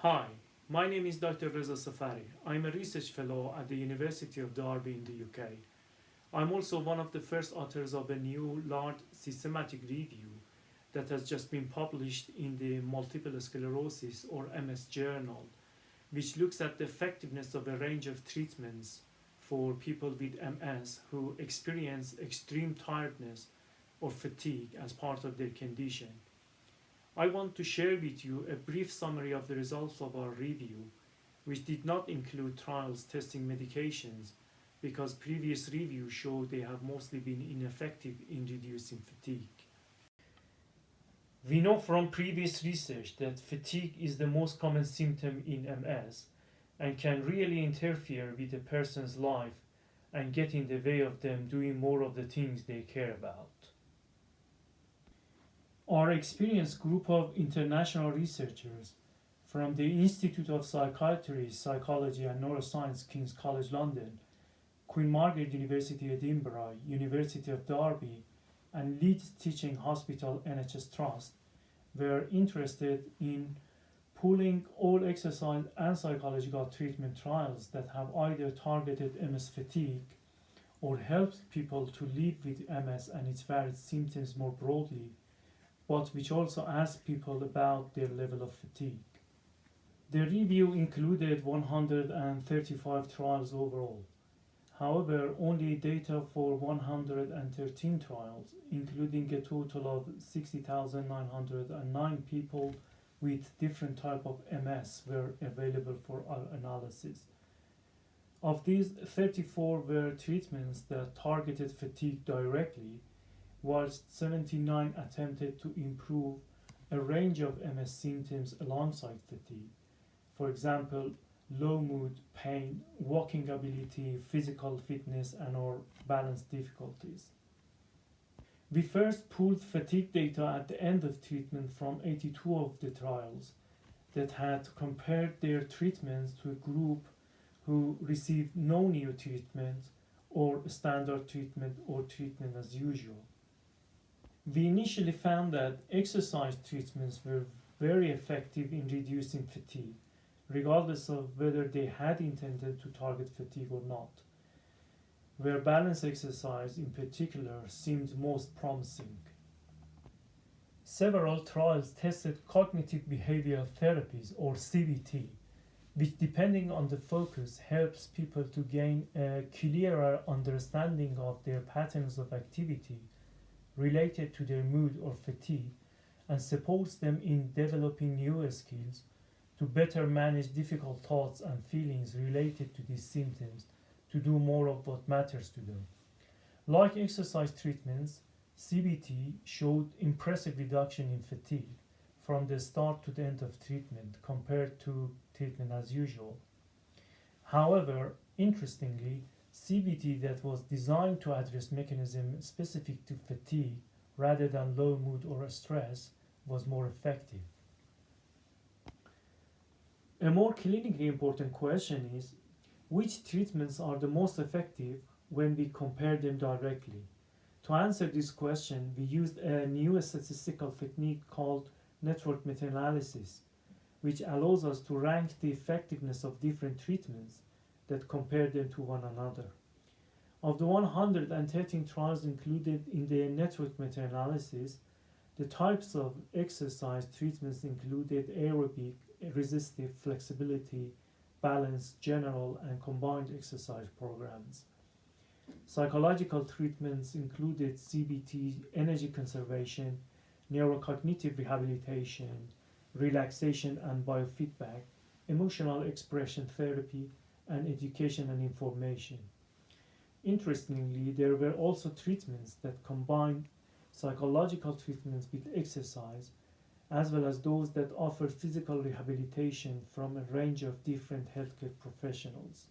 Hi, my name is Dr. Reza Safari. I'm a research fellow at the University of Derby in the UK. I'm also one of the first authors of a new large systematic review that has just been published in the Multiple Sclerosis or MS journal, which looks at the effectiveness of a range of treatments for people with MS who experience extreme tiredness or fatigue as part of their condition. I want to share with you a brief summary of the results of our review, which did not include trials testing medications because previous reviews showed they have mostly been ineffective in reducing fatigue. We know from previous research that fatigue is the most common symptom in MS and can really interfere with a person's life and get in the way of them doing more of the things they care about. Our experienced group of international researchers from the Institute of Psychiatry, Psychology and Neuroscience, King's College London, Queen Margaret University Edinburgh, University of Derby, and Leeds Teaching Hospital NHS Trust were interested in pooling all exercise and psychological treatment trials that have either targeted MS fatigue or helped people to live with MS and its various symptoms more broadly, but which also asked people about their level of fatigue. The review included 135 trials overall. However, only data for 113 trials, including a total of 60,909 people with different type of MS, were available for our analysis. Of these, 34 were treatments that targeted fatigue directly, whilst 79 attempted to improve a range of MS symptoms alongside fatigue. For example, low mood, pain, walking ability, physical fitness, and/or balance difficulties. We first pulled fatigue data at the end of treatment from 82 of the trials that had compared their treatments to a group who received no new treatment or standard treatment or treatment as usual. We initially found that exercise treatments were very effective in reducing fatigue, regardless of whether they had intended to target fatigue or not, where balance exercise in particular seemed most promising. Several trials tested cognitive behavioral therapies or CBT, which depending on the focus helps people to gain a clearer understanding of their patterns of activity related to their mood or fatigue and supports them in developing new skills to better manage difficult thoughts and feelings related to these symptoms to do more of what matters to them. Like exercise treatments, CBT showed impressive reduction in fatigue from the start to the end of treatment compared to treatment as usual. However, interestingly, CBT that was designed to address mechanisms specific to fatigue rather than low mood or stress was more effective. A more clinically important question is, which treatments are the most effective when we compare them directly? To answer this question, we used a new statistical technique called network meta-analysis, which allows us to rank the effectiveness of different treatments that compare them to one another. Of the 113 trials included in the network meta-analysis, the types of exercise treatments included aerobic, resistive, flexibility, balance, general, and combined exercise programs. Psychological treatments included CBT, energy conservation, neurocognitive rehabilitation, relaxation and biofeedback, emotional expression therapy, and education and information. Interestingly, there were also treatments that combined psychological treatments with exercise, as well as those that offered physical rehabilitation from a range of different healthcare professionals.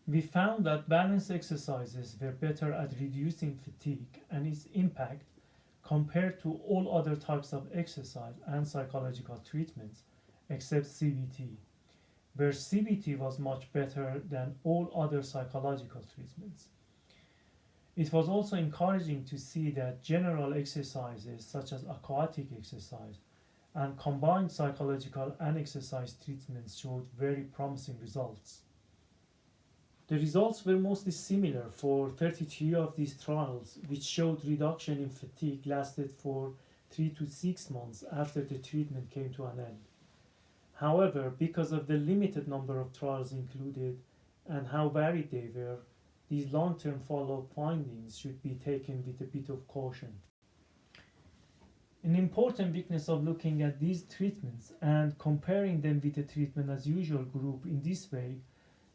We found that balance exercises were better at reducing fatigue and its impact compared to all other types of exercise and psychological treatments except CBT, where CBT was much better than all other psychological treatments. It was also encouraging to see that general exercises such as aquatic exercise and combined psychological and exercise treatments showed very promising results. The results were mostly similar for 33 of these trials, which showed reduction in fatigue lasted for 3 to 6 months after the treatment came to an end. However, because of the limited number of trials included and how varied they were, these long term follow up findings should be taken with a bit of caution. An important weakness of looking at these treatments and comparing them with the treatment as usual group in this way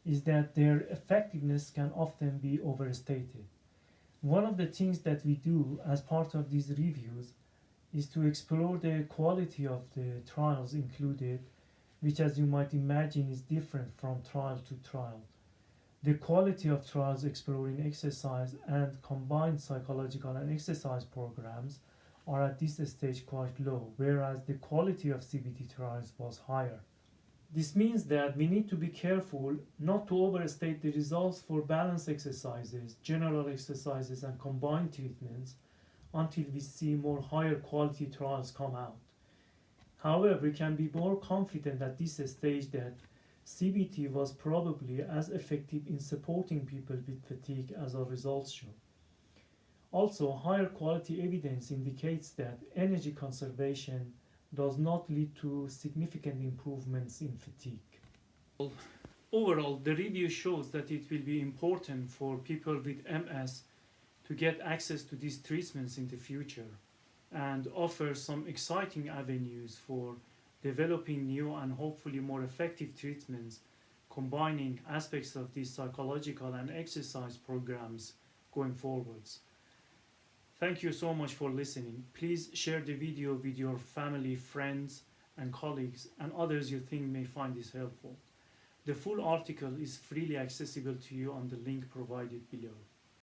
is that their effectiveness can often be overstated. One of the things that we do as part of these reviews is to explore the quality of the trials included, which, as you might imagine, is different from trial to trial. The quality of trials exploring exercise and combined psychological and exercise programs are at this stage quite low, whereas the quality of CBT trials was higher. This means that we need to be careful not to overstate the results for balanced exercises, general exercises, and combined treatments until we see more higher quality trials come out. However, we can be more confident at this stage that CBT was probably as effective in supporting people with fatigue as our results show. Also, higher quality evidence indicates that energy conservation does not lead to significant improvements in fatigue. Overall, the review shows that it will be important for people with MS to get access to these treatments in the future and offer some exciting avenues for developing new and hopefully more effective treatments combining aspects of these psychological and exercise programs going forwards. Thank you so much for listening. Please share the video with your family, friends, and colleagues and others you think may find this helpful. The full article is freely accessible to you on the link provided below.